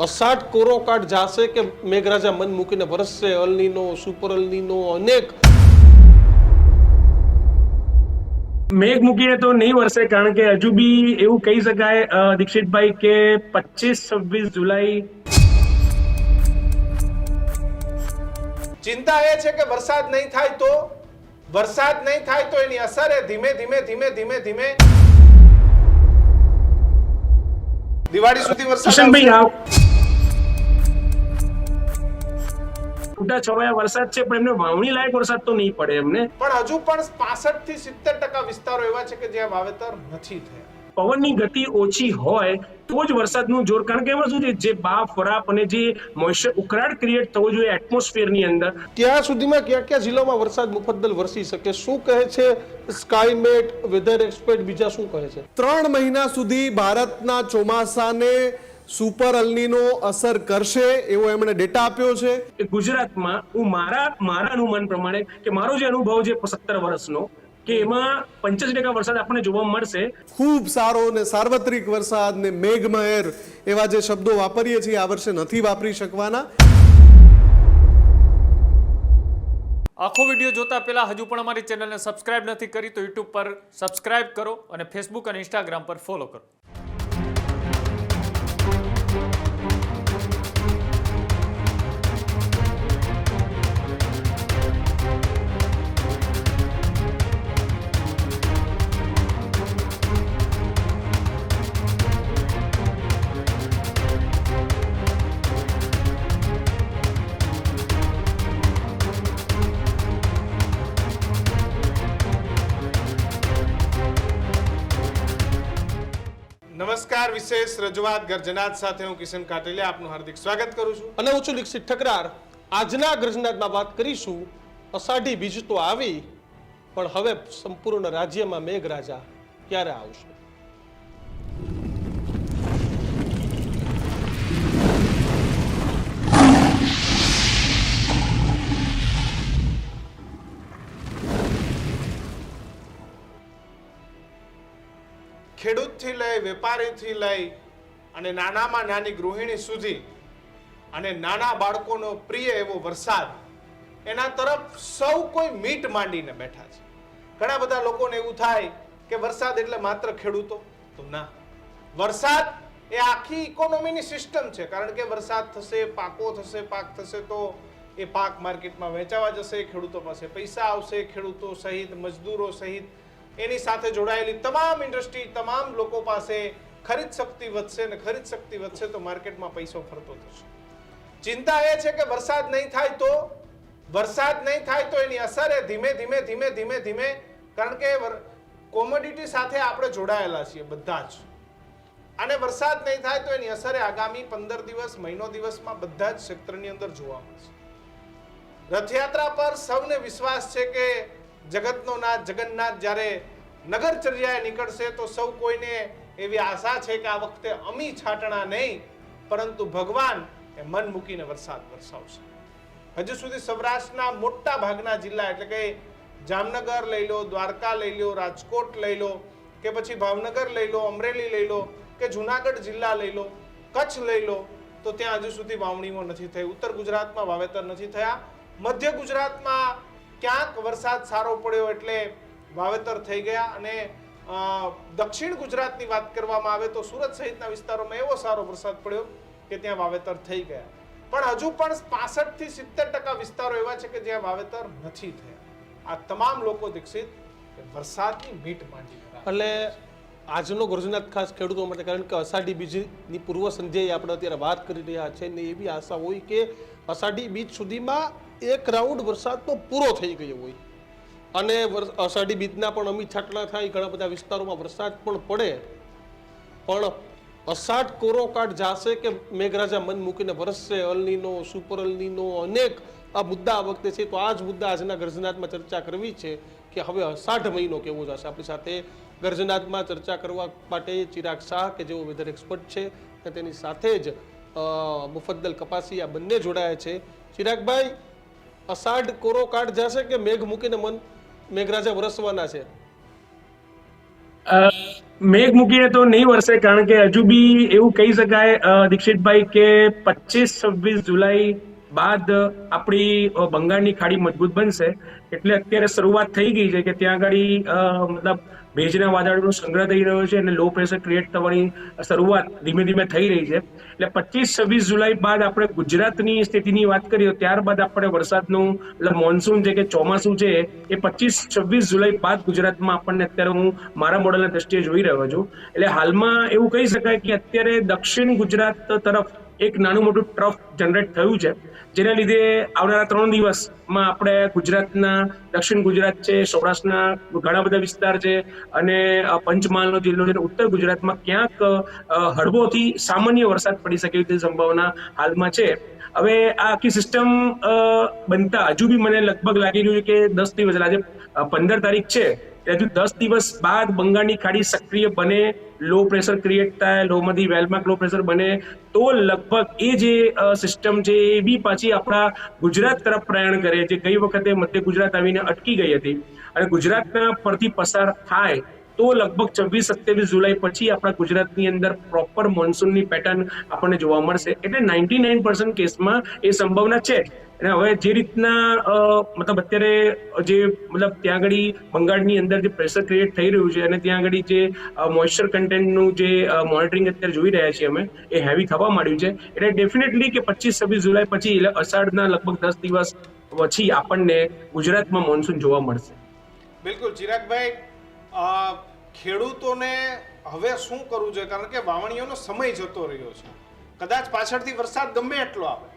અષાઢ કોરો કાઢ જાશે કે મેઘરાજા મન મૂકીને વરસશે અલનીનો સુપર અલનીનો અનેક મેઘ મૂકીને તો નહીં વરસે કારણ કે હજુ બી એવું કહી શકાય દીક્ષિતભાઈ કે 25-26 જુલાઈ ચિંતા એ છે કે વરસાદ નહીં થાય તો એની અસર એ ધીમે ધીમે દિવાળી સુધી વરસાદ કિશનભાઈ આવશે. છૂટાછવાયા વરસાદ છે પણ એમને વાવણી લાયક વરસાદ તો નહીં પડે એમને. પણ હજુ પણ 65 થી 70% વિસ્તારો એવા છે કે જ્યાં વાવેતર નથી થયા. પવનની ગતિ ઓછી હોય તો જ વરસાદનું જોર, કારણ કે એમાં શું છે, જે બાફ વરાપ અને જે મોઇસ્ચર ઉકળાટ ક્રિએટ થવો જોઈએ એટમોસ્ફિયરની અંદર, ત્યાં સુધીમાં કયા જિલ્લામાં વરસાદ મુફદ્દલ વરસી શકે? શું કહે છે સ્કાયમેટ, વેધર એક્સપર્ટ, બીજા શું કહે છે? 3 મહિના સુધી ભારતના ચોમાસાને સુપર અલનીનો અસર કરશે એવો એમણે ડેટા આપ્યો છે. ગુજરાતમાં હું મારા અનુમાન પ્રમાણે કે મારો જે અનુભવ છે 17 વર્ષનો, કે એમાં 85% વરસાદ આપણને જોવા મળશે. ખૂબ સારો ને સાર્વત્રિક વરસાદ ને મેઘમહેર એવા જે શબ્દો વાપરીએ છીએ આ વર્ષે નથી વાપરી શકવાના. આખો વિડીયો જોતા પહેલા હજુ પણ અમારી ચેનલને સબસ્ક્રાઇબ નથી કરી તો યુટ્યુબ પર સબસ્ક્રાઇબ કરો અને ફેસબુક અને ઇન્સ્ટાગ્રામ પર ફોલો કરો. નમસ્કાર, વિશેષ રજૂઆત ગર્જનાત સાથે હું કિશન કાટલિયા આપનું હાર્દિક સ્વાગત કરું છું. અને હું છું દીક્ષિત ઠકરાર. આજના ગર્જનાતમાં વાત કરીશું અષાઢી બીજ તો આવી, પણ હવે સંપૂર્ણ રાજ્યમાં મેઘરાજા ક્યારે આવશે? ખેડૂતથી લઈ, વેપારીથી લઈ અને નાનામાં નાની ગૃહિણી સુધી અને નાના બાળકોનો પ્રિય એવો વરસાદ, એના તરફ સૌ કોઈ મીટ માંડીને બેઠા છે. ઘણા બધા લોકોને એવું થાય કે વરસાદ એટલે માત્ર ખેડૂતો, તો ના, વરસાદ એ આખી ઇકોનોમીની સિસ્ટમ છે. કારણ કે વરસાદ થશે, પાકો થશે, પાક થશે તો એ પાક માર્કેટમાં વેચાવા જશે, ખેડૂતો પાસે પૈસા આવશે, ખેડૂતો સહિત, મજદૂરો સહિત એની સાથે જોડાયેલી તમામ ઇન્ડસ્ટ્રી, તમામ લોકો પાસે ખરીદ શક્તિ વધશે, અને ખરીદ શક્તિ વધશે તો માર્કેટમાં પૈસો ફરતો થશે. ચિંતા એ છે કે વરસાદ નહીં થાય તો એની અસર એ ધીમે ધીમે, કારણ કે કોમોડિટી સાથે આપણે જોડાયેલા છીએ બધા જ, અને વરસાદ નહીં થાય તો એની અસર આગામી 15 દિવસ, મહિનો દિવસમાં બધા જ ક્ષેત્રની અંદર જોવા મળશે. રથયાત્રા પર સૌને વિશ્વાસ છે કે જગતનો નાથ જગન્નાથ જ્યારે નગરચર્યાએ નીકળશે તો સૌ કોઈને એવી આશા છે કે આ વખતે અમી છાંટણા નહીં, પરંતુ ભગવાન એ મન મૂકીને વરસાદ વરસાવશે. હજુ સુધી સૌરાષ્ટ્રના મોટા ભાગના જિલ્લા, એટલે કે જામનગર લઈ લો, દ્વારકા લઈ લો, રાજકોટ લઈ લો, કે પછી ભાવનગર લઈ લો, અમરેલી લઈ લો, કે જુનાગઢ જિલ્લા લઈ લો, કચ્છ લઈ લો, તો ત્યાં હજુ સુધી વાવણીઓ નથી થઈ. ઉત્તર ગુજરાતમાં વાવેતર નથી થયા. મધ્ય ગુજરાતમાં ક્યાંક વરસાદ સારો પડ્યો એટલે વાવેતર થઈ ગયા, અને દક્ષિણ ગુજરાતની વાત કરવામાં આવે તો સુરત સહિતના વિસ્તારોમાં એવો સારો વરસાદ પડ્યો કે ત્યાં વાવેતર થઈ ગયા. પણ હજુ પણ 65 થી 70% વિસ્તારો એવા છે કે જ્યાં વાવેતર નથી થયા. આ તમામ લોકો દીક્ષિત વરસાદની મીટ માંડી રહ્યા. એટલે આજનો ગર્જનાત ખાસ ખેડૂતો માટે, કારણ કે અષાઢી બીજની પૂર્વ સંધ્યાએ આપણે અત્યારે વાત કરી રહ્યા છે, ને એવી આશા હોય કે અષાઢી બીજ સુધીમાં એક રાઉન્ડ વરસાદ તો પૂરો થઈ ગયો હોય, અને અષાઢી બીજના પણ અમી છાંટણા થાય, ઘણા બધા વિસ્તારોમાં વરસાદ પણ પડે, પણ અષાઢ કોરો કાઢ જાશે કે મેઘરાજા મન મૂકીને વરસશે અલનીનો સુપર અલનીનો અનેક આ મુદ્દા આ વખતે છે. તો આ જ મુદ્દા આજના ગર્જનાતમાં ચર્ચા કરવી છે કે હવે અષાઢ મહિનો કેવો જશે. આપણી સાથે ગર્જનાતમાં ચર્ચા કરવા માટે ચિરાગ શાહ, કે જેઓ વેધર એક્સપર્ટ છે, અને તેની સાથે જ મુફદ્દલ કપાસી, આ બંને જોડાયા છે. ચિરાગભાઈ, અષાઢ કોરો કાઢ જશે કે મેઘ મૂકીને મેઘરાજા વરસવાના છે? મેઘ મૂકીને તો નહીં વરસે, કારણ કે હજુ બી એવું કહી શકાય દીક્ષિતભાઈ કે 25-26 જુલાઈ બાદ આપણી બંગાળની ખાડી મજબૂત બનશે. એટલે અત્યારે શરૂઆત થઈ ગઈ છે કે ત્યાં આગળ મતલબ ભેજના વાદળોનો સંગ્રહ થઈ રહ્યો છે અને લો પ્રેશર ક્રિએટ થવાની શરૂઆત ધીમે ધીમે થઈ રહી છે. એટલે 25-26 જુલાઈ બાદ આપણે ગુજરાતની સ્થિતિની વાત કરીએ ત્યારબાદ આપણે વરસાદનું એટલે મોન્સૂન છે કે ચોમાસું છે એ 25-26 જુલાઈ બાદ ગુજરાતમાં આપણને અત્યારે હું મારા મોડલના દ્રષ્ટિએ જોઈ રહ્યો છું. એટલે હાલમાં એવું કહી શકાય કે અત્યારે દક્ષિણ ગુજરાત તરફ એક નાનું મોટું ટ્રફ જનરેટ થયું છે, જેના લીધે આવનારા 3 દિવસમાં આપણે ગુજરાતના દક્ષિણ ગુજરાત છે, સૌરાષ્ટ્રના ઘણા બધા વિસ્તાર છે અને પંચમહાલનો જિલ્લો છે, ઉત્તર ગુજરાતમાં ક્યાંક હળવોથી સામાન્ય વરસાદ પડી શકે તેવી સંભાવના હાલમાં છે. હવે આ આખી સિસ્ટમ બનતા હજુ બી મને લગભગ લાગી રહ્યું છે કે 10 દિવસ, આજે 15 તારીખ છે, હજુ 10 દિવસ બાદ બંગાળની ખાડી સક્રિય બને, લો પ્રેશર ક્રિએટ થાય, લોમાંથી વેલમાર્ક લો પ્રેશર બને, તો લગભગ એ જે સિસ્ટમ છે એ બી પાછી આપણા ગુજરાત તરફ પ્રયાણ કરે, જે ગઈ વખતે મધ્ય ગુજરાત આવીને અટકી ગઈ હતી અને ગુજરાતના પરથી પસાર થાય તો લગભગ 26-27 જુલાઈ પછી આપણા ગુજરાતની અંદર પ્રોપર મોન્સૂનની પેટર્ન આપણને જોવા મળશે. એટલે 99% કેસમાં એ સંભાવના છે. અને હવે જે રીતના મતલબ અત્યારે જે મતલબ ત્યાં આગળ બંગાળની અંદર જે પ્રેશર ક્રિએટ થઈ રહ્યું છે અને ત્યાં આગળ જે મોઇસ્ચર કન્ટેન્ટનું જે મોનિટરિંગ અત્યારે જોઈ રહ્યા છીએ અમે, એ હેવી થવા માંડ્યું છે. એટલે ડેફિનેટલી કે 25-26 જુલાઈ પછી અષાઢના લગભગ 10 દિવસ પછી આપણને ગુજરાતમાં મોન્સૂન જોવા મળશે. બિલકુલ ચિરાગભાઈ, ખેડૂતોને હવે શું કરવું જોઈએ? કારણ કે વાવણીઓનો સમય જતો રહ્યો છે. કદાચ પાછળથી વરસાદ ગમે એટલો આવે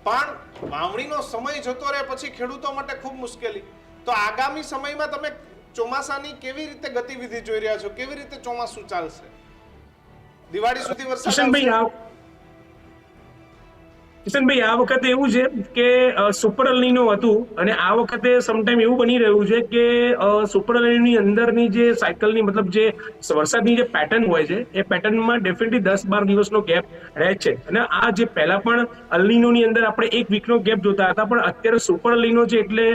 પણ વાવણીનો સમય જતો રહે પછી ખેડૂતો માટે ખૂબ મુશ્કેલી. તો આગામી સમયમાં તમે ચોમાસાની કેવી રીતે ગતિવિધિ જોઈ રહ્યા છો? કેવી રીતે ચોમાસું ચાલશે? દિવાળી સુધી વરસાદ કિશનભાઈ, આ વખતે એવું છે કે સુપર અલ્નીનો હતું અને આ વખતે સમટાઈમ એવું બની રહ્યું છે કે સુપર અલ્નીની અંદરની જે સાયકલની મતલબ જે વરસાદની જે પેટર્ન હોય છે એ પેટર્નમાં ડેફિનેટલી 10-12 દિવસનો ગેપ રહે છે. અને આ જે પહેલા પણ અલ્નીનોની અંદર આપણે 1 વીકનો ગેપ જોતા હતા, પણ અત્યારે સુપર અલ્નીનો છે એટલે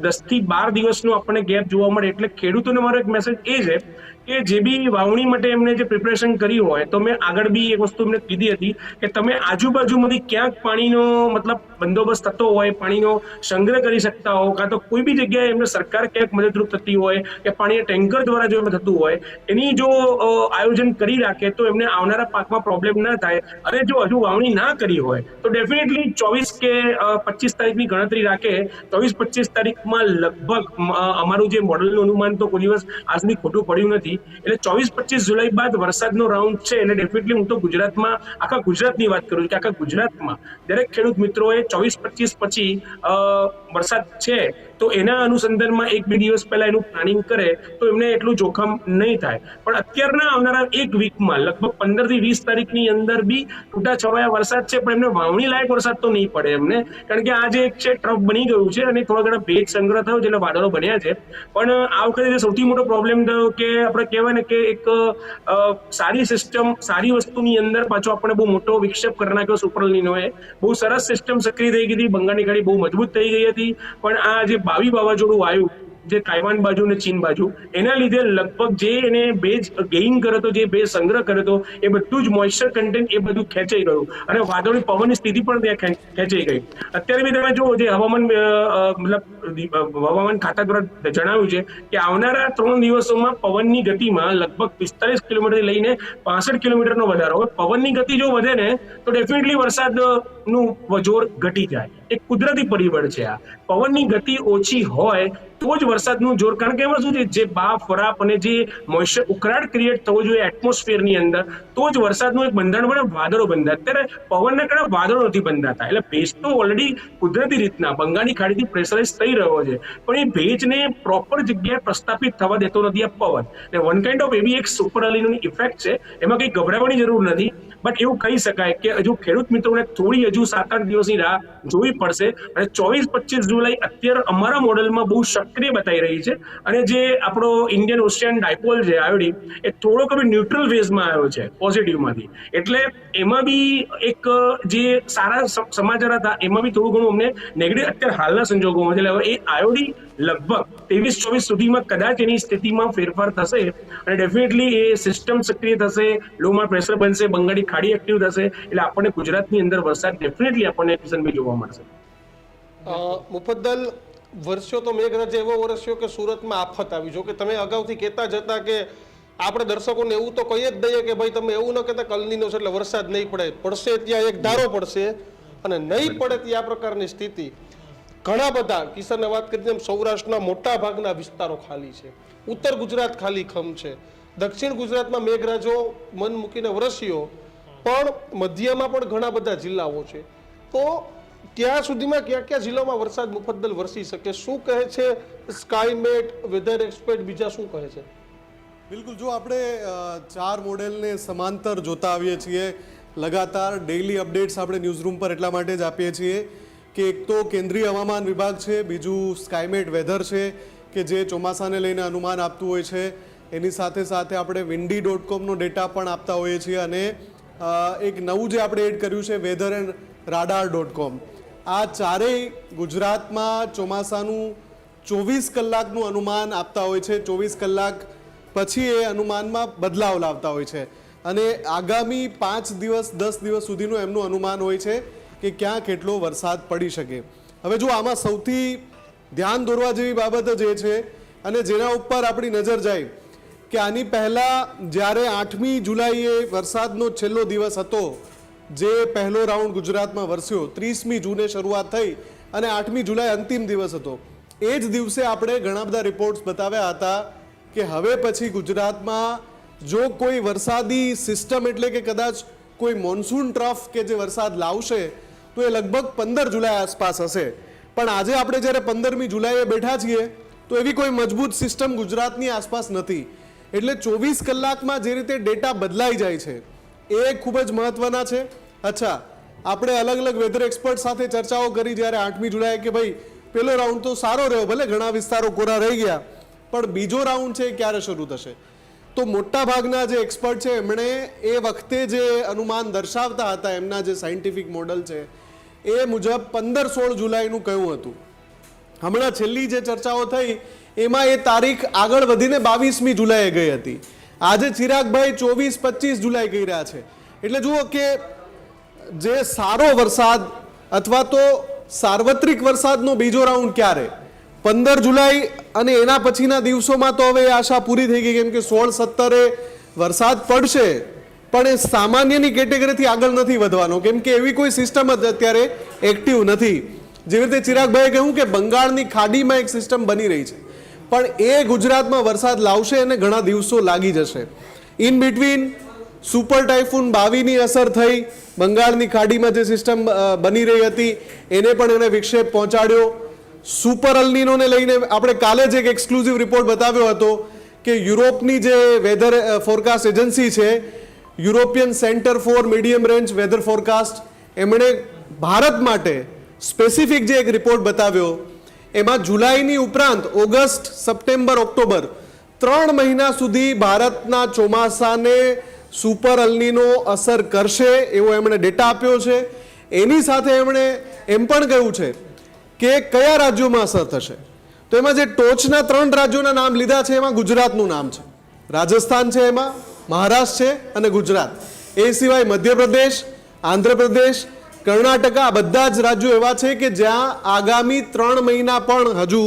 10 થી 12 દિવસનો આપણને ગેપ જોવા મળે. એટલે ખેડૂતોને મારો એક મેસેજ એ છે કે જે બી વાવણી માટે એમને જે પ્રિપરેશન કરી હોય, તો મેં આગળ બી એક વસ્તુ એમને કીધી હતી કે તમે આજુબાજુમાંથી ક્યાંક પાણીનો મતલબ બંદોબસ્ત થતો હોય, પાણીનો સંગ્રહ કરી શકતા હો, કાં તો કોઈ બી જગ્યાએ એમને સરકાર ક્યાંક મદદરૂપ થતી હોય કે પાણીના ટેન્કર દ્વારા જો એમને થતું હોય, એની જો આયોજન કરી રાખે તો એમને આવનારા પાકમાં પ્રોબ્લેમ ના થાય. અને જો હજુ વાવણી ના કરી હોય તો ડેફિનેટલી 24 કે 25 તારીખની ગણતરી રાખે, 24-25 તારીખમાં લગભગ અમારું જે મોડલનું અનુમાન તો કોઈ દિવસ આજ સુધી ખોટું પડ્યું નથી. એટલે 24-25 જુલાઈ બાદ વરસાદનો રાઉન્ડ છે. એટલે ડેફિનેટલી હું તો ગુજરાતમાં, આખા ગુજરાતની વાત કરું છું કે આખા ગુજરાતમાં દરેક ખેડૂત મિત્રોએ 24-25 પછી વરસાદ છે તો એના અનુસંધાનમાં 1-2 દિવસ પહેલા એનું પ્લાનિંગ કરે તો એમને એટલું જોખમ નહીં થાય. પણ અત્યારના આવનારા 1 વીકમાં લગભગ 15 થી 20 તારીખની અંદર બી છૂટાછવાયા વરસાદ છે, પણ એમને વાવણી લાયક વરસાદ તો નહીં પડે એમને, કારણ કે આ જે એક છે ટ્રફ બની ગયું છે અને થોડા ઘણા ભેજ સંગ્રહ થયો છે એટલે વાદળો બન્યા છે. પણ આ વખતે જે સૌથી મોટો પ્રોબ્લેમ થયો કે આપણે કહેવાય ને કે એક સારી સિસ્ટમ, સારી વસ્તુની અંદર પાછો આપણે બહુ મોટો વિક્ષેપ કરી નાખ્યો સુપર અલ્નીનોએ. બહુ સરસ સિસ્ટમ સક્રિય થઈ ગઈ હતી, બંગાળની ખાડી બહુ મજબૂત થઈ ગઈ હતી, પણ આ જે ભાવિ વાવાઝોડું આવ્યું જે તાઇવાન બાજુ અને ચીન બાજુ, એના લીધે લગભગ જે એને ભેજ ગેઇન કર્યો હતો, જે ભેજ સંગ્રહ કર્યો હતો, એ બધું જ મોઇસ્ચર કન્ટેન્ટ એ બધું ખેંચાઈ ગયું અને વાદળી પવનની સ્થિતિ પણ ત્યાં ખેંચાઈ ગઈ. અત્યારે બી તમે જુઓ, જે હવામાન મતલબ હવામાન ખાતા દ્વારા જણાવ્યું છે કે આવનારા 3 દિવસોમાં પવનની ગતિમાં લગભગ 45 કિલોમીટર લઈને 65 કિલોમીટરનો વધારો. પવનની ગતિ જો વધે ને તો ડેફિનેટલી વરસાદનું જોર ઘટી જાય. એક કુદરતી પરિબળ છે આ. પવનની ગતિ ઓછી હોય તો જ વરસાદનું જોર, કારણ કે એમાં શું છે, જે બાફ, વરાપ અને જે મોઇસ્ચર ઉકળાટ ક્રિએટ થવો જોઈએ એટમોસ્ફિયરની અંદર, તો જ વરસાદનું એક બંધારણ બને, વાદળો બંધાય. અત્યારે પવનના કારણે વાદળો નથી બંધાતા. એટલે ભેજ તો ઓલરેડી કુદરતી રીતના બંગાળની ખાડીથી પ્રેશરાઇઝ થઈ રહ્યો છે, પણ એ ભેજને પ્રોપર જગ્યાએ પ્રસ્થાપિત થવા દેતો નથી આ પવન. એટલે વન કાઇન્ડ ઓફ એવી એક સુપર અલ્નીનોની ઇફેક્ટ છે, એમાં કંઈ ગભરાવાની જરૂર નથી. બટ એવું કહી શકાય કે હજુ ખેડૂત મિત્રોને થોડી હજુ 7-8 દિવસની રાહ જોવી પડશે. અને 24-25 જુલાઈ અત્યારે અમારા મોડેલમાં બહુ સક્રિય બતાવી રહી છે. અને જે આપણો ઇન્ડિયન ઓશિયન ડાયપોલ છે આયોડી, એ થોડોક હવે ન્યુટ્રલ ફેઝમાં આવ્યો છે પોઝિટિવમાંથી. એટલે એમાં બી એક જે સારા સમાચાર હતા એમાં બી થોડું ઘણું અમને નેગેટિવ અત્યારે હાલના સંજોગોમાં છે. એટલે હવે એ આયોડી લગભગ 23-24 સુધીમાં કદાચ એની સ્થિતિમાં ફેરફાર થશે અને ડેફિનેટલી એ સિસ્ટમ સક્રિય થશે, લોમાં પ્રેશર બનશે, બંગાળી ખાડી એક્ટિવ થશે, એટલે આપણને ગુજરાતની અંદર વરસાદ ડેફિનેટલી આપણને કિશનભાઈ જોવા મળશે. મુફદ્દલ, વરસ્યો તો મેઘરાજ એવો વરસ્યો કે સુરતમાં આફત આવી. જો કે તમે અગાઉથી કહેતા જ હતા કે આપણે દર્શકોને એવું તો કહી જ દઈએ કે ભાઈ તમે એવું ન કહેતા કલનીનો છે એટલે વરસાદ નહીં પડે, પડશે ત્યાં એક ધારો પડશે અને નહીં પડે ત્યાં આ પ્રકારની સ્થિતિ. ઘણા બધા કિશને વાત કરી તેમ સૌરાષ્ટ્રના મોટા ભાગના વિસ્તારો ખાલી છે, ઉત્તર ગુજરાત ખાલી ખમ છે, દક્ષિણ ગુજરાતમાં મેઘરાજો મન મૂકીને વરસ્યો, પણ મધ્યમાં પણ ઘણા બધા જિલ્લાઓ છે. તો ત્યાં સુધીમાં કયા કયા જિલ્લામાં વરસાદ મુફદ્દલ વરસી શકે? શું કહે છે સ્કાયમેટ, વેધર એક્સપર્ટ, બીજા શું કહે છે? બિલકુલ, જો આપણે 4 મોડેલને સમાંતર જોતા આવીએ છીએ, લગાતાર ડેઇલી અપડેટ્સ આપણે ન્યૂઝરૂમ પર એટલા માટે જ આપીએ છીએ કે એક તો કેન્દ્રીય હવામાન વિભાગ છે, બીજું સ્કાયમેટ વેધર છે કે જે ચોમાસાને લઈને અનુમાન આપતું હોય છે, એની સાથે સાથે આપણે windy.com નો ડેટા પણ આપતા હોઈએ છીએ અને એક નવું જે આપણે એડ કર્યું છે વેધર એન્ડ radar.com. આ ચારેય ગુજરાતમાં ચોમાસાનું 24 કલાકનું અનુમાન આપતા હોય છે. 24 કલાક પછી એ અનુમાનમાં બદલાવ લાવતા હોય છે અને આગામી 5 દિવસ 10 દિવસ સુધીનું એમનું અનુમાન હોય છે કે ક્યાં કેટલો વરસાદ પડી શકે. હવે જો આમાં સૌથી ધ્યાન દોરવા જેવી બાબત જ એ છે અને જેના ઉપર આપણી નજર જાય કે આની પહેલાં જ્યારે 8મી જુલાઈએ વરસાદનો છેલ્લો દિવસ હતો, જે પહેલો રાઉન્ડ ગુજરાતમાં વરસ્યો, 30મી જૂને શરૂઆત થઈ અને 8મી જુલાઈ અંતિમ દિવસ હતો. એ જ દિવસે આપણે ઘણા બધા રિપોર્ટ્સ બતાવ્યા હતા કે હવે પછી ગુજરાતમાં જો કોઈ વરસાદી સિસ્ટમ એટલે કે કદાચ કોઈ મોન્સૂન ટ્રફ કે જે વરસાદ લાવશે તો એ લગભગ 15 જુલાઈ આસપાસ હશે. પણ આજે આપણે જ્યારે 15મી જુલાઈએ બેઠા છીએ તો એવી કોઈ મજબૂત સિસ્ટમ ગુજરાતની આસપાસ નથી. એટલે 24 કલાકમાં જે રીતે ડેટા બદલાઈ જાય છે એ ખૂબ જ મહત્વના છે. અચ્છા, આપણે અલગ અલગ વેધર એક્સપર્ટ સાથે ચર્ચાઓ કરી જ્યારે 8મી જુલાઈએ કે ભાઈ પેલો રાઉન્ડ તો સારો રહ્યો, ભલે ઘણા વિસ્તારો કોરા રહી ગયા, પણ બીજો રાઉન્ડ છે ક્યારે શરૂ થશે? તો મોટા ભાગના જે એક્સપર્ટ છે એમણે એ વખતે જે અનુમાન દર્શાવતા હતા, એમના જે સાયન્ટિફિક મોડલ છે એ મુજબ 15-16 જુલાઈનું કહ્યું હતું. હમણાં છેલ્લી જે ચર્ચાઓ થઈ એમાં એ તારીખ આગળ વધીને 22મી જુલાઈએ ગઈ હતી. આજે ચિરાગભાઈ 24-25 જુલાઈ કહી રહ્યા છે. એટલે જુઓ કે જે સારો વરસાદ અથવા તો સાર્વત્રિક વરસાદનો બીજો રાઉન્ડ ક્યારે? 15 જુલાઈ અને એના પછીના દિવસોમાં તો હવે આશા પૂરી થઈ ગઈ, કેમ કે 16-17 વરસાદ પડશે, પણ એ સામાન્યની કેટેગરીથી આગળ નથી વધવાનો, કેમ કે એવી કોઈ સિસ્ટમ જ અત્યારે એક્ટિવ નથી. જેવી રીતે ચિરાગભાઈએ કહ્યું કે બંગાળની ખાડીમાં એક સિસ્ટમ બની રહી છે, પણ એ ગુજરાતમાં વરસાદ લાવશે અને ઘણા દિવસો લાગી જશે. ઇન બિટવીન સુપર ટાઇફૂન 22ની અસર થઈ, બંગાળની ખાડીમાં જે સિસ્ટમ બની રહી હતી એને પણ એને વિક્ષેપ પહોંચાડ્યો. સુપર અલ્નીનોને લઈને આપણે કાલે જ એક એક્સક્લુઝિવ રિપોર્ટ બતાવ્યો હતો કે યુરોપની જે વેધર ફોરકાસ્ટ એજન્સી છે, European centre for medium range weather forecast, એમણે ભારત માટે સ્પેસિફિક જે એક રિપોર્ટ બતાવ્યો એમાં જુલાઈની ઉપરાંત ઓગસ્ટ, સપ્ટેમ્બર, ઓક્ટોબર 3 મહિના સુધી ભારતના ચોમાસાને સુપર અલ્નીનો અસર કરશે એવો એમણે ડેટા આપ્યો છે. એની સાથે એમણે એમ પણ કહ્યું છે કે કયા રાજ્યોમાં અસર થશે. તો એમાં જે ટોચના 3 રાજ્યોના નામ લીધા છે એમાં ગુજરાતનું નામ છે, રાજસ્થાન છે, એમાં મહારાષ્ટ્ર છે અને ગુજરાત. એ સિવાય મધ્યપ્રદેશ, આંધ્રપ્રદેશ, કર્ણાટકા, બધા જ રાજ્યો એવા છે કે જ્યાં આગામી 3 મહિના પણ હજુ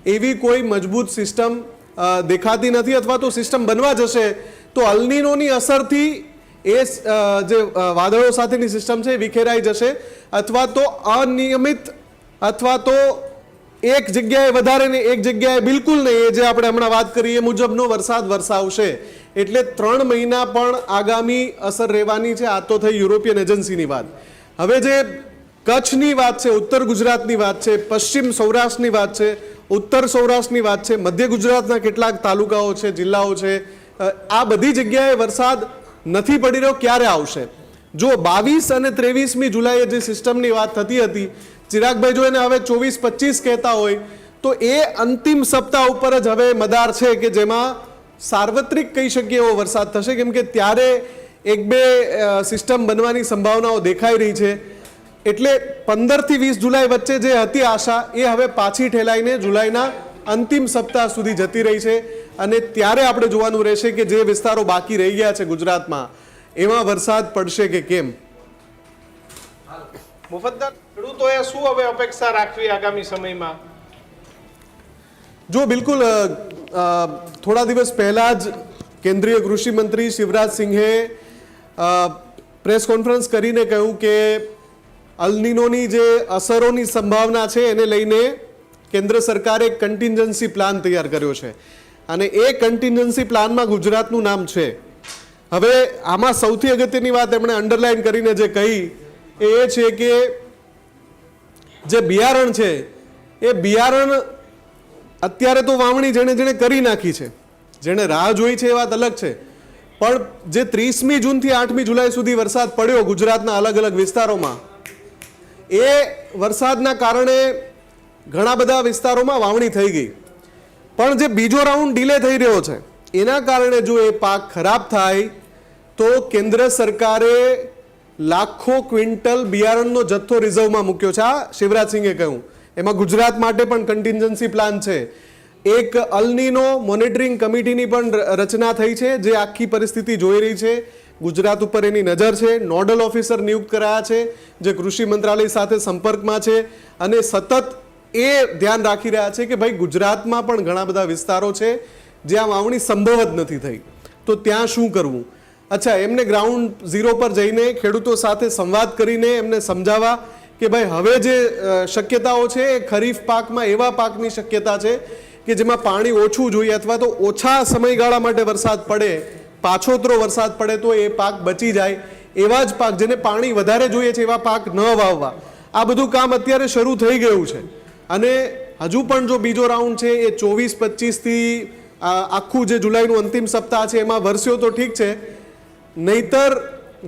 એવી કોઈ મજબૂત સિસ્ટમ દેખાતી નથી, અથવા તો સિસ્ટમ બનવા જશે તો અલ્નીનોની અસરથી એ જે વાદળો સાથેની સિસ્ટમ છે એ વિખેરાઈ જશે, અથવા તો અનિયમિત અથવા તો એક જગ્યાએ વધારે ને એક જગ્યાએ બિલકુલ નહીં, એ જે આપણે હમણાં વાત કરીએ એ મુજબનો વરસાદ વરસાવશે. એટલે 3 મહિના પણ આગામી અસર રહેવાની છે. આ તો થઈ યુરોપિયન એજન્સીની વાત. હવે જે કચ્છની વાત છે, ઉત્તર ગુજરાતની વાત છે, પશ્ચિમ સૌરાષ્ટ્રની વાત છે, ઉત્તર સૌરાષ્ટ્રની વાત છે, મધ્ય ગુજરાતના કેટલાક તાલુકાઓ છે, જિલ્લાઓ છે, આ બધી જગ્યાએ વરસાદ નથી પડી રહ્યો. ક્યારે આવશે? જો 22 અને 23મી જુલાઈએ જે સિસ્ટમની વાત થતી હતી, ચિરાગભાઈ જો એને હવે 24-25 કહેતા હોય તો એ અંતિમ સપ્તાહ ઉપર જ હવે મદાર છે કે જેમાં સાર્વત્રિક કહી શકીએ એવો વરસાદ થશે, કેમ કે ત્યારે 1-2 સિસ્ટમ બનવાની સંભાવનાઓ દેખાઈ રહી છે. એટલે 15 થી 20 જુલાઈ વચ્ચે જે હતી આશા એ હવે પાછી ઠેલાઈને જુલાઈના અંતિમ સપ્તાહ સુધી જતી રહી છે અને ત્યારે આપણે જોવાનું રહેશે કે જે વિસ્તારો બાકી રહી ગયા છે ગુજરાતમાં એમાં વરસાદ પડશે કે કેમ. મુફદ્દલ, ખેડૂતોએ શું હવે અપેક્ષા રાખવી આગામી સમયમાં? જો બિલકુલ થોડા દિવસ પહેલા જ કેન્દ્રીય કૃષિ મંત્રી શિવરાજ સિંહે પ્રેસ કોન્ફરન્સ કરીને કહ્યું કે અલનીનોની જે અસરોની સંભાવના છે એને લઈને કેન્દ્ર સરકારે એક કન્ટિન્જન્સી પ્લાન તૈયાર કર્યો છે અને એ કન્ટિન્જન્સી પ્લાનમાં ગુજરાતનું નામ છે. હવે આમાં સૌથી અગત્યની વાત એમણે અંડરલાઈન કરીને જે કહી એ છે કે જે બિયારણ છે એ બિયારણ અત્યારે તો વાવણી જેણે કરી નાખી છે, જેણે રાહ જોઈ છે એ વાત અલગ છે, પણ જે 30મી જૂનથી 8મી જુલાઈ સુધી વરસાદ પડ્યો ગુજરાતના અલગ અલગ વિસ્તારોમાં, એ વરસાદના કારણે ઘણા બધા વિસ્તારોમાં વાવણી થઈ ગઈ, પણ જે બીજો રાઉન્ડ ડીલે થઈ રહ્યો છે એના કારણે જો એ પાક ખરાબ થાય તો કેન્દ્ર સરકારે લાખો ક્વિન્ટલ બિયારણનો જથ્થો રિઝર્વમાં મૂક્યો છે. આ શિવરાજસિંહે કહ્યું. એમાં ગુજરાત માટે પણ કન્ટિન્જન્સી પ્લાન છે. એક અલનીનો મોનિટરિંગ કમિટીની પણ રચના થઈ છે જે આખી પરિસ્થિતિ જોઈ રહી છે. ગુજરાત ઉપર એની નજર છે. નોડલ ઓફિસર નિયુક્ત કરાયા છે જે કૃષિ મંત્રાલય સાથે સંપર્કમાં છે અને સતત એ ધ્યાન રાખી રહ્યા છે કે ભાઈ ગુજરાતમાં પણ ઘણા બધા વિસ્તારો છે જ્યાં વાવણી સંભવ જ નથી થઈ, તો ત્યાં શું કરવું. અચ્છા, એમને ગ્રાઉન્ડ ઝીરો પર જઈને ખેડૂતો સાથે સંવાદ કરીને એમને સમજાવવા કે ભાઈ હવે જે શક્યતાઓ છે એ ખરીફ પાકમાં એવા પાકની શક્યતા છે કે જેમાં પાણી ઓછું જોઈએ અથવા તો ઓછા સમયગાળા માટે વરસાદ પડે, પાછોતરો વરસાદ પડે તો એ પાક બચી જાય. એવા જ પાક જેને પાણી વધારે જોઈએ છે એવા પાક ન વાવવા. આ બધું કામ અત્યારે શરૂ થઈ ગયું છે અને હજુ પણ જો બીજો રાઉન્ડ છે એ 24-25થી આખું જે જુલાઈનું અંતિમ સપ્તાહ છે એમાં વરસ્યો તો ઠીક છે, નહીતર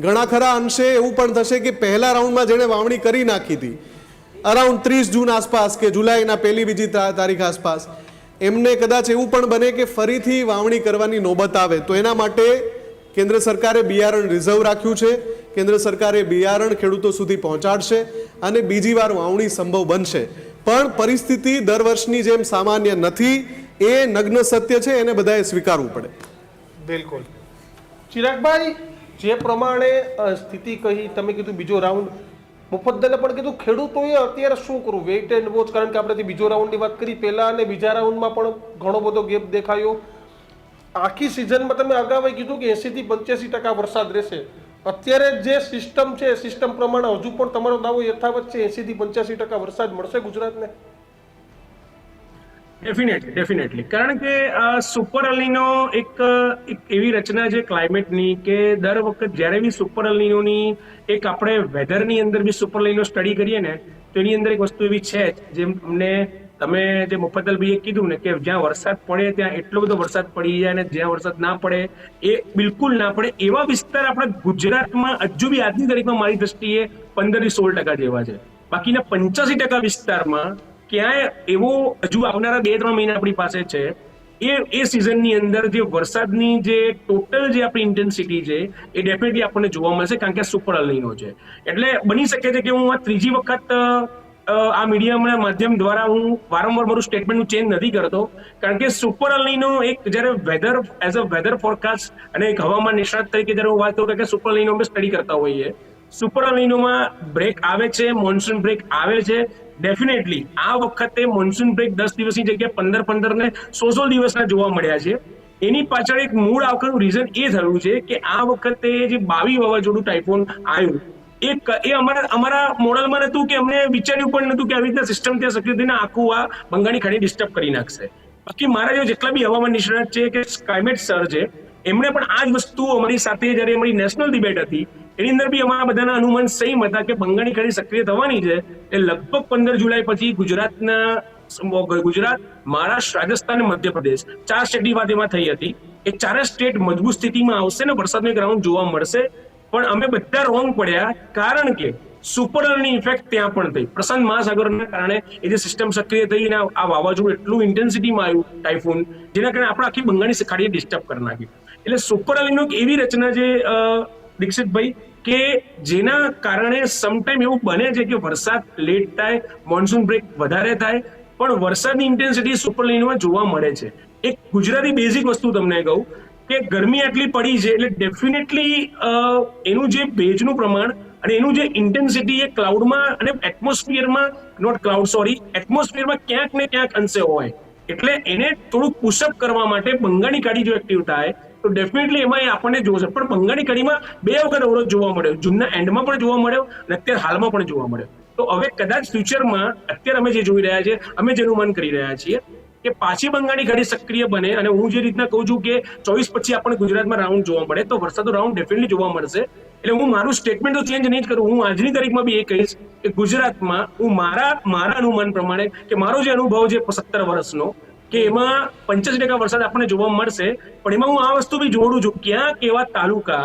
ઘણા ખરા અંશે એવું પણ થશે કે પહેલા રાઉન્ડમાં જેણે વાવણી કરી નાખી હતી અરાઉન્ડ 30 જૂન આસપાસ કે જુલાઈના 1-2 તારીખ આસપાસ, એમને કદાચ એવું પણ બને કે ફરીથી વાવણી કરવાની નોબત આવે. તો એના માટે કેન્દ્ર સરકારે બિયારણ રિઝર્વ રાખ્યું છે. કેન્દ્ર સરકારે બિયારણ ખેડૂતો સુધી પહોંચાડશે અને બીજી વાર વાવણી સંભવ બનશે. પણ પરિસ્થિતિ દર વર્ષની જેમ સામાન્ય નથી, એ નગ્ન સત્ય છે, એને બધાએ સ્વીકારવું પડે. બિલકુલ. ચિરાગભાઈ, જે પ્રમાણે સ્થિતિ કહી, તમે કીધું બીજો રાઉન્ડ, મુફદ્દલે પણ કીધું ખેડૂતોએ અત્યારે શું કરવું, વેઇટ એન્ડ વોચ, કારણ કે આપણે બીજો રાઉન્ડની વાત કરી, પહેલા અને બીજા રાઉન્ડમાં પણ ઘણો બધો ગેપ દેખાયો. આખી સિઝનમાં તમે અગાઉ કીધું કે 80-85% વરસાદ રહેશે. અત્યારે જે સિસ્ટમ છે એ સિસ્ટમ પ્રમાણે હજુ પણ તમારો દાવો યથાવત છે, 80-85% વરસાદ મળશે ગુજરાતને? ડેફિનેટલી, કારણ કે સુપર અલનીનો એક એવી રચના છે ક્લાઇમેટની કે દર વખત જ્યારે બી સુપર અલનીનોની એક આપણે વેધરની અંદર બી સુપર અલનીનો સ્ટડી કરીએ ને તો એની અંદર એક વસ્તુ એવી છે જેમ અમને તમે જે મુફદ્દલભાઈએ કીધું ને કે જ્યાં વરસાદ પડે ત્યાં એટલો બધો વરસાદ પડી જાય અને જ્યાં વરસાદ ના પડે એ બિલકુલ ના પડે એવા વિસ્તાર આપણા ગુજરાતમાં હજુ બી આજની તારીખમાં મારી દ્રષ્ટિએ 15-16% જેવા છે. બાકીના 85% વિસ્તારમાં ક્યાંય એવો હજુ આવનારા 2-3 મહિના આપણી પાસે છે એ સિઝનની અંદર જે વરસાદની જે ટોટલ જે આપણી ઇન્ટેન્સિટી છે એ ડેફિનેટલી આપણને જોવા મળશે, કારણ કે સુપર અલનીનો છે. એટલે બની શકે છે કે હું આ ત્રીજી વખત આ મીડિયાના માધ્યમ દ્વારા હું વારંવાર મારું સ્ટેટમેન્ટ ચેન્જ નથી કરતો, કારણ કે સુપર અલનીનો એક જ્યારે weather as a weather forecast અને એક હવામાન નિષ્ણાત તરીકે જ્યારે હું વાત કરું કે સુપર અલનીનો અમે સ્ટડી કરતા હોઈએ, સુપર અલનીનોમાં બ્રેક આવે છે, મોન્સૂન બ્રેક આવે છે. ડેફિનેટલી આ વખતે મોન્સૂન બ્રેક 10 દિવસની જગ્યાએ 15 ને 16 દિવસના જોવા મળ્યા છે. એની પાછળ એક મૂળ આવવાનું રીઝન એ થયું છે કે આ વખતે જે 22 વાવાઝોડું ટાઇફોન આવ્યું એ અમારા મોડલમાં નતું કે અમને વિચાર્યું પણ નતું કે આવી રીતના સિસ્ટમ ત્યાં સક્રિય થઈને આખું આ બંગાળની ખાડી ડિસ્ટર્બ કરી નાખશે. બાકી મારા જેટલા બી હવામાન નિષ્ણાત છે કે ક્લાઇમેટ સર છે એમણે પણ આ જ વસ્તુ અમારી સાથે જ્યારે અમારી નેશનલ ડિબેટ હતી એની અંદર બી અમારા બધાના અનુમાન સેમ હતા કે બંગાળની ખાડી સક્રિય થવાની છે એ લગભગ 15 જુલાઈ પછી ગુજરાત, મહારાષ્ટ્ર, રાજસ્થાન અને મધ્યપ્રદેશ 4 સ્ટેટની વાત એમાં થઈ હતી. એ 4 સ્ટેટ મજબૂત સ્થિતિમાં આવશે ને વરસાદનો એક રાઉન્ડ જોવા મળશે. પણ અમે બધા રોંગ પડ્યા, કારણ કે સુપર અલની ઇફેક્ટ ત્યાં પણ થઈ. પ્રશાંત મહાસાગરના કારણે એ જે સિસ્ટમ સક્રિય થઈ અને આ વાવાઝોડું એટલું ઇન્ટેન્સિટીમાં આવ્યું ટાઇફોન, જેના કારણે આપણે આખી બંગાળની ખાડીએ ડિસ્ટર્બ કરી નાખી. એટલે સુપર અલનીનો એક એવી રચના છે દીક્ષિતભાઈ કે જેના કારણે સમટાઈમ એવું બને છે કે વરસાદ લેટ થાય, મોન્સૂન બ્રેક વધારે થાય, પણ વરસાદની ઇન્ટેન્સિટી સુપરલાઇનમાં જોવા મળે છે. એક ગુજરાતી બેઝિક વસ્તુ તમને કહું કે ગરમી આટલી પડી છે એટલે ડેફિનેટલી એનું જે ભેજનું પ્રમાણ અને એનું જે ઇન્ટેન્સિટી એ ક્લાઉડમાં અને એટમોસ્ફિયરમાં નોટ ક્લાઉડ સોરી એટમોસ્ફિયરમાં ક્યાંક ને ક્યાંક અંશે હોય. એટલે એને થોડું પુશઅપ કરવા માટે બંગાળની ખાડી જો એક્ટિવ થાય તો ડેફિનેટલી એમાં એ આપણને જોશે. પણ બંગાળની ખાડીમાં 2 વખત અવરોધ જોવા મળ્યો, જૂનના એન્ડમાં પણ જોવા મળ્યો અને અત્યારે હાલમાં પણ જોવા મળ્યો. તો હવે કદાચ ફ્યુચરમાં અત્યારે અમે જે જોઈ રહ્યા છીએ, અમે જે અનુમાન કરી રહ્યા છીએ કે પાછી બંગાળની ખાડી સક્રિય બને અને હું જે રીતના કહું છું કે 24 પછી આપણને ગુજરાતમાં રાઉન્ડ જોવા મળે તો વરસાદનો રાઉન્ડ ડેફિનેટલી જોવા મળશે. એટલે હું મારું સ્ટેટમેન્ટ તો ચેન્જ નહીં જ કરું. હું આજની તારીખમાં બી એ કહીશ કે ગુજરાતમાં હું મારા અનુમાન પ્રમાણે કે મારો જે અનુભવ છે 17 વર્ષનો કે એમાં 85% વરસાદ આપણને જોવા મળશે. પણ એમાં હું આ વસ્તુ બી જોડું છું, ક્યાંક એવા તાલુકા,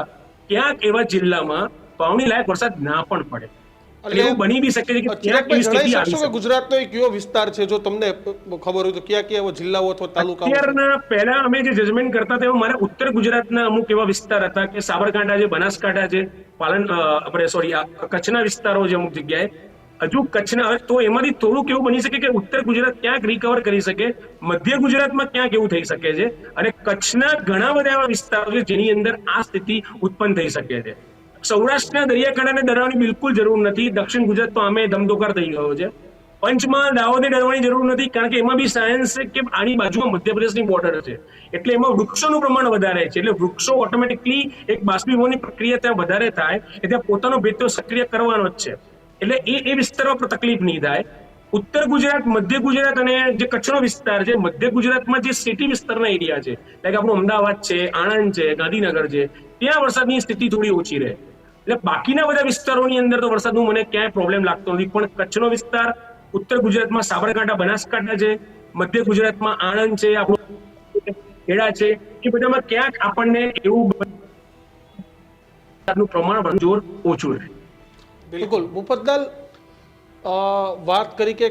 ક્યાંક એવા જિલ્લામાં વાવણી લાયક વરસાદ ના પણ પડે. એટલે એવું બની બી શકે છે કે ક્યાંક એવી સ્થિતિ આવી શકે. ગુજરાતનો એક કયો વિસ્તાર છે જો તમને ખબર હોય તો ક્યાં ક્યાં એવા જિલ્લાઓ અથવા તાલુકાઓ છે? અત્યારના પહેલા અમે જે જજમેન્ટ કરતા હતા મારા ઉત્તર ગુજરાતના અમુક એવા વિસ્તાર હતા કે સાબરકાંઠા છે, બનાસકાંઠા છે, કચ્છના વિસ્તારો છે અમુક જગ્યાએ. હજુ કચ્છના તો એમાંથી થોડુંક એવું બની શકે કે ઉત્તર ગુજરાત ક્યાંક રિકવર કરી શકે, મધ્ય ગુજરાતમાં ક્યાંક એવું થઈ શકે છે અને કચ્છના ઘણા બધા એવા વિસ્તારો છે જેની અંદર આ સ્થિતિ ઉત્પન્ન થઈ શકે છે. સૌરાષ્ટ્રના દરિયાકાંઠાને ડરવાની બિલકુલ જરૂર નથી. દક્ષિણ ગુજરાત તો આમે ધમધોકાર થઈ ગયો છે. પંચમાં દાહોદને ડરવાની જરૂર નથી કારણ કે એમાં બી સાયન્સ છે કે આની બાજુમાં મધ્યપ્રદેશની બોર્ડર છે એટલે એમાં વૃક્ષોનું પ્રમાણ વધારે છે. એટલે વૃક્ષો ઓટોમેટિકલી એક બાષ્પીભવનની પ્રક્રિયા ત્યાં વધારે થાય એટલે ત્યાં પોતાનો ભેજ તો સક્રિય કરવાનો જ છે. એટલે એ વિસ્તારમાં તકલીફ નહીં થાય. ઉત્તર ગુજરાત, મધ્ય ગુજરાત અને જે કચ્છનો વિસ્તાર છે, મધ્ય ગુજરાતમાં જે સિટી વિસ્તારના એરિયા છે લાઈક આપણું અમદાવાદ છે, આણંદ છે, ગાંધીનગર છે, ત્યાં વરસાદની સ્થિતિ થોડી ઓછી રહે. એટલે બાકીના બધા વિસ્તારોની અંદર તો વરસાદનું મને ક્યાંય પ્રોબ્લેમ લાગતો નથી. પણ કચ્છનો વિસ્તાર, ઉત્તર ગુજરાતમાં સાબરકાંઠા, બનાસકાંઠા છે, મધ્ય ગુજરાતમાં આણંદ છે, આપણું ખેડા છે, એ બધામાં ક્યાંક આપણને એવું પ્રમાણ જોર ઓછું રહે. બિલકુલ. મુફદ્દલ વાત કરી કે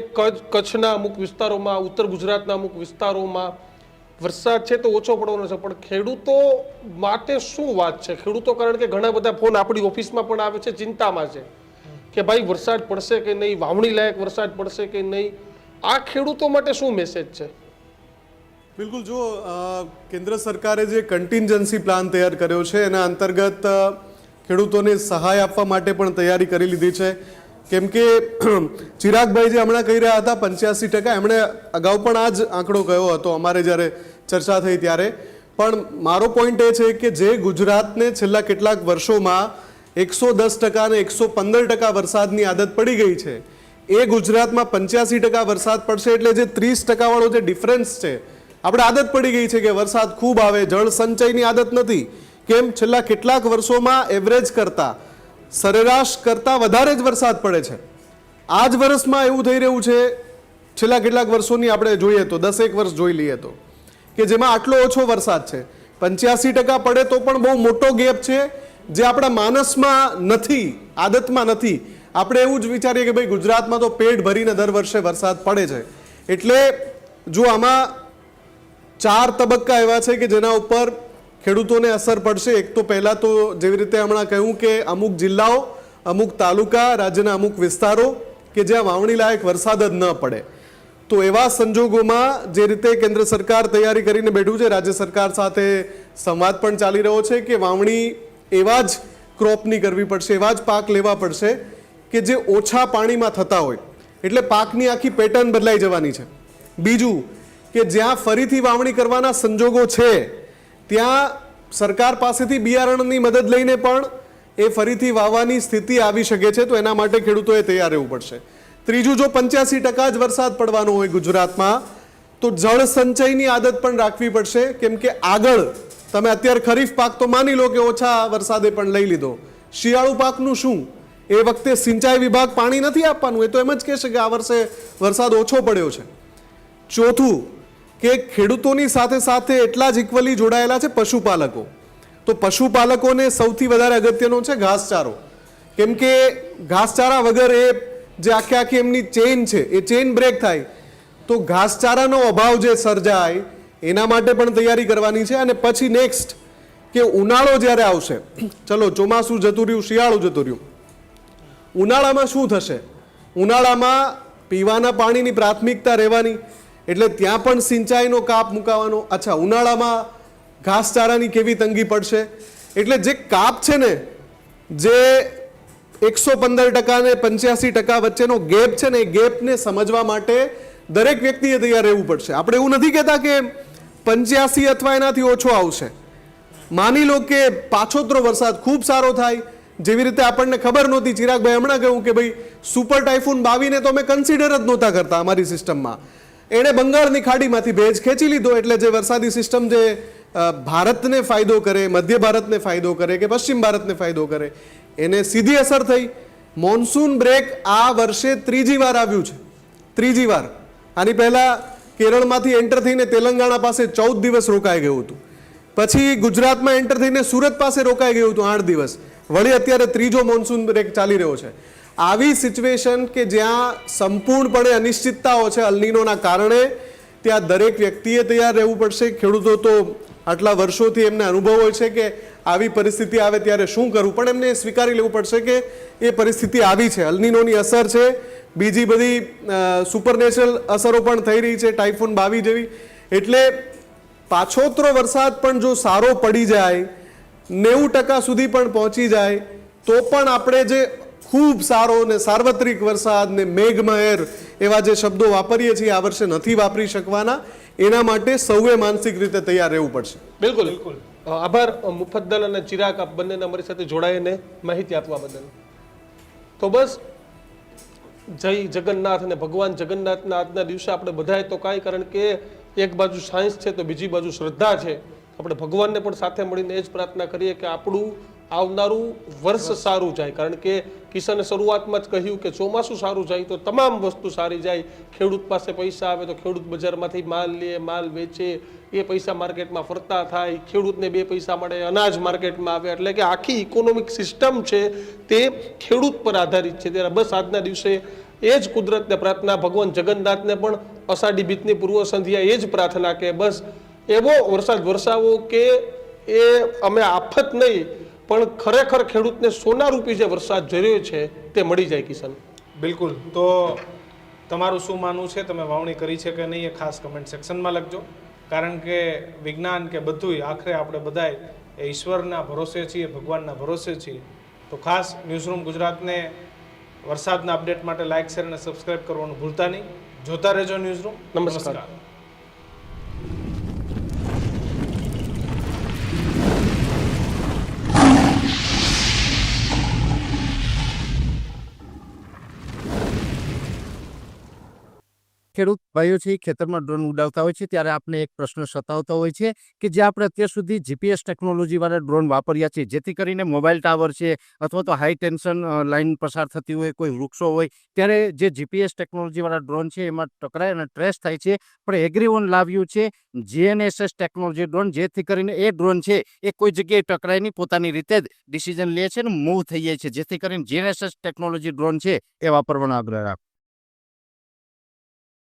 કચ્છના અમુક વિસ્તારોમાં, ઉત્તર ગુજરાતના અમુક વિસ્તારોમાં વરસાદ છે તો ઓછો પડવાનો છે, પણ ખેડૂતો માટે શું વાત છે? ખેડૂતો કારણ કે ઘણા બધા ફોન આપણી ઓફિસમાં પણ આવે છે, ચિંતામાં છે કે ભાઈ વરસાદ પડશે કે નહીં, વાવણી લાયક વરસાદ પડશે કે નહીં. આ ખેડૂતો માટે શું મેસેજ છે? બિલકુલ. જો કેન્દ્ર સરકારે જે કન્ટિન્જન્સી પ્લાન તૈયાર કર્યો છે એના અંતર્ગત ખેડૂતોને સહાય આપવા માટે પણ તૈયારી કરી લીધી છે. કેમ કે ચિરાગભાઈ જે હમણાં કહી રહ્યા હતા 85%, એમણે અગાઉ પણ આ જ આંકડો કહ્યો હતો અમારે જ્યારે ચર્ચા થઈ ત્યારે. પણ મારો પોઈન્ટ એ છે કે જે ગુજરાતને છેલ્લા કેટલાક વર્ષોમાં 110% અને 115% વરસાદની આદત પડી ગઈ છે એ ગુજરાતમાં 85% વરસાદ પડશે એટલે જે 30% વાળો જે ડિફરન્સ છે, આપણે આદત પડી ગઈ છે કે વરસાદ ખૂબ આવે, જળ સંચયની આદત નથી. કેમ? છેલ્લા કેટલાક વર્ષોમાં એવરેજ કરતા, સરેરાશ કરતા વધારે જ વરસાદ પડે છે. આ જ વર્ષમાં એવું થઈ રહ્યું છે, છેલ્લા કેટલાક વર્ષોની આપણે જોઈએ તો 10 વર્ષ જોઈ લઈએ તો કે જેમાં આટલો ઓછો વરસાદ છે. 85% પડે તો પણ બહુ મોટો ગેપ છે જે આપણા માનસમાં નથી, આદતમાં નથી. આપણે એવું જ વિચારીએ કે ભાઈ ગુજરાતમાં તો પેટ ભરીને દર વર્ષે વરસાદ પડે છે. એટલે જો આમાં 4 તબક્કા એવા છે કે જેના ઉપર ખેડૂતોને અસર પડશે. એક તો પહેલા તો જેવી રીતે હમણાં કહ્યું કે અમુક જિલ્લાઓ, અમુક તાલુકા, રાજ્યના અમુક વિસ્તારો કે જ્યાં વાવણી લાયક વરસાદ જ ન પડે. તો એવા સંજોગોમાં જે રીતે કેન્દ્ર સરકાર તૈયારી કરીને બેઠું છે, રાજ્ય સરકાર સાથે સંવાદ પણ ચાલી રહ્યો છે કે વાવણી એવા જ ક્રોપની કરવી પડશે, એવા જ પાક લેવા પડશે કે જે ઓછા પાણીમાં થતા હોય. એટલે પાકની આખી પેટર્ન બદલાઈ જવાની છે. બીજું કે જ્યાં ફરીથી વાવણી કરવાના સંજોગો છે ત્યાં સરકાર પાસેથી બિયારણની મદદ લઈને પણ એ ફરીથી વાવવાની સ્થિતિ આવી શકે છે. તો એના માટે ખેડૂતોએ તૈયાર રહેવું પડશે. ત્રીજું, જો 85% જ વરસાદ પડવાનો હોય ગુજરાતમાં તો જળ સંચયની આદત પણ રાખવી પડશે. કેમ કે આગળ તમે અત્યારે ખરીફ પાક તો માની લો કે ઓછા વરસાદે પણ લઈ લીધો, શિયાળુ પાકનું શું? એ વખતે સિંચાઈ વિભાગ પાણી નથી આપવાનું, એ તો એમ જ કહેશે કે આ વર્ષે વરસાદ ઓછો પડ્યો છે. ચોથું કે ખેડૂતોની સાથે સાથે એટલા જ ઇક્વલી જોડાયેલા છે પશુપાલકો. તો પશુપાલકોને સૌથી વધારે અગત્યનો છે ઘાસચારો. કેમ કે ઘાસચારા વગર એ જે આખી એમની ચેઇન છે એ ચેઇન બ્રેક થાય. તો ઘાસચારાનો અભાવ જે સર્જાય એના માટે પણ તૈયારી કરવાની છે. અને પછી નેક્સ્ટ કે ઉનાળો જ્યારે આવશે, ચલો ચોમાસું જતું રહ્યું, શિયાળું જતું રહ્યું, ઉનાળામાં શું થશે? ઉનાળામાં પીવાના પાણીની પ્રાથમિકતા રહેવાની, એટલે ત્યાં પણ સિંચાઈનો કાપ મુકાવાનો. અચ્છા, ઉનાળામાં ઘાસચારાની કેવી તંગી પડશે, એટલે જે કાપ છે ને, જે 115% ને 85% વચ્ચેનો ગેપ છે ને, એ ગેપને સમજવા માટે દરેક વ્યક્તિએ તૈયાર રહેવું પડશે. આપણે એવું નથી કહેતા કે 85 અથવા એનાથી ઓછો આવશે. માની લો કે પાછોતરો વરસાદ ખૂબ સારો થાય, જેવી રીતે આપણને ખબર નહોતી, ચિરાગભાઈ હમણાં કહ્યું કે ભાઈ સુપર ટાઇફૂન 22 ને તો અમે કન્સિડર જ નહોતા કરતા અમારી સિસ્ટમમાં. એણે બંગાળની ખાડીમાંથી ભેજ ખેંચી લીધો, એટલે જે વરસાદી સિસ્ટમ જે ભારતને ફાયદો કરે, મધ્ય ભારતને ફાયદો કરે કે પશ્ચિમ ભારતને ફાયદો કરે, એને સીધી અસર થઈ. મોન્સૂન બ્રેક આ વર્ષે 3જી વાર આવ્યું છે, 3જી વાર. આની પહેલા કેરળમાંથી એન્ટર થઈને તેલંગાણા પાસે 14 દિવસ રોકાઈ ગયું હતું, પછી ગુજરાતમાં એન્ટર થઈને સુરત પાસે રોકાઈ ગયું હતું 8 દિવસ, વળી અત્યારે 3જો મોન્સૂન બ્રેક ચાલી રહ્યો છે. આવી સિચ્યુએશન કે જ્યાં સંપૂર્ણપણે અનિશ્ચિતતાઓ છે અલ્નીનોના કારણે, ત્યાં દરેક વ્યક્તિએ તૈયાર રહેવું પડશે. ખેડૂતો તો આટલા વર્ષોથી એમને અનુભવ હોય છે કે આવી પરિસ્થિતિ આવે ત્યારે શું કરવું, પણ એમને સ્વીકારી લેવું પડશે કે એ પરિસ્થિતિ આવી છે, અલ્નીનોની અસર છે. બીજી બધી સુપરનેચરલ અસરો પણ થઈ રહી છે, ટાઇફૂન 22 જેવી. એટલે પાછોતરો વરસાદ પણ જો સારો પડી જાય, 90% સુધી પણ પહોંચી જાય, તો પણ આપણે જે ખૂબ સારો ને સાર્વત્રિક વરસાદ ને મેઘમહેર એવા જે શબ્દો વાપરીએ છીએ આ વર્ષે નથી વાપરી શકવાના. એના માટે સૌએ માનસિક રીતે તૈયાર રહેવું પડશે. બિલકુલ. આભાર મુફદ્દલ અને ચિરાગ, આપ બંનેને અમારી સાથે જોડાઈને માહિતી આપવા બદલ. તો બસ જય જગન્નાથ, અને ભગવાન જગન્નાથના આજના દિવસે આપણે બધાએ તો કાંઈ, કારણ કે એક બાજુ સાયન્સ છે તો બીજી બાજુ શ્રદ્ધા છે. આપણે ભગવાનને પણ સાથે મળીને એ જ પ્રાર્થના કરીએ કે આપણું આવનારું વર્ષ સારું જાય, કારણ કે કિશને શરૂઆતમાં જ કહ્યું કે ચોમાસું સારું જાય તો તમામ વસ્તુ સારી જાય. ખેડૂત પાસે પૈસા આવે તો ખેડૂત બજારમાંથી માલ લે, માલ વેચે, એ પૈસા માર્કેટમાં ફરતા થાય, ખેડૂતને 2 પૈસા મળે, અનાજ માર્કેટમાં આવે, એટલે કે આખી ઇકોનોમિક સિસ્ટમ છે તે ખેડૂત પર આધારિત છે. ત્યારે બસ આજના દિવસે એ જ કુદરતને પ્રાર્થના, ભગવાન જગન્નાથને પણ અષાઢી બીજની પૂર્વ સંધ્યા એ જ પ્રાર્થના કે બસ એવો વરસાદ વરસાવો કે એ અમે આફત નહીં પણ ખરેખર ખેડૂતને સોનારૂપી જે વરસાદ જોયો છે તે મળી જાય. કિશન, બિલકુલ. તો તમારું શું માનવું છે, તમે વાવણી કરી છે કે નહીં, એ ખાસ કમેન્ટ સેક્શનમાં લખજો. કારણ કે વિજ્ઞાન કે બધુંય આખરે આપણે બધાય એ ઈશ્વરના ભરોસે છીએ, ભગવાનના ભરોસે છીએ. તો ખાસ ન્યૂઝરૂમ ગુજરાતને વરસાદના અપડેટ માટે લાઇક, શેર અને સબસ્ક્રાઇબ કરવાનું ભૂલતા નહીં. જોતા રહેજો ન્યૂઝરૂમ. નમસ્કાર. ખેડૂત ભાઈઓ છે ખેતરમાં ડ્રોન ઉડાવતા હોય છે ત્યારે આપણે એક પ્રશ્ન સતાવતો હોય છે કે જે આપણે અત્યાર સુધી જીપીએસ ટેકનોલોજીવાળા ડ્રોન વાપર્યા છે, જેથી કરીને મોબાઈલ ટાવર છે અથવા તો હાઈ ટેન્શન લાઇન પસાર થતી હોય, કોઈ વૃક્ષો હોય, ત્યારે જે જીપીએસ ટેકનોલોજીવાળા ડ્રોન છે એમાં ટકરાય અને ટ્રેસ થાય છે. પણ એગ્રીઓન લાવ્યું છે GNSS ટેકનોલોજી ડ્રોન, જેથી કરીને એ ડ્રોન છે એ કોઈ જગ્યાએ ટકરાય નહીં, પોતાની રીતે જ ડિસિઝન લે છે અને મૂવ થઈ જાય છે, જેથી કરીને GNSS ટેકનોલોજી ડ્રોન છે એ વાપરવાનો આગ્રહ રાખો.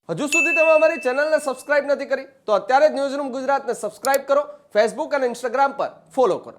હજુ સુધી તમે અમારી ચેનલને સબસ્ક્રાઇબ નથી કરી તો અત્યારે જ ન્યૂઝરૂમ ગુજરાતને સબસ્ક્રાઇબ કરો, ફેસબુક અને ઇન્સ્ટાગ્રામ પર ફોલો કરો.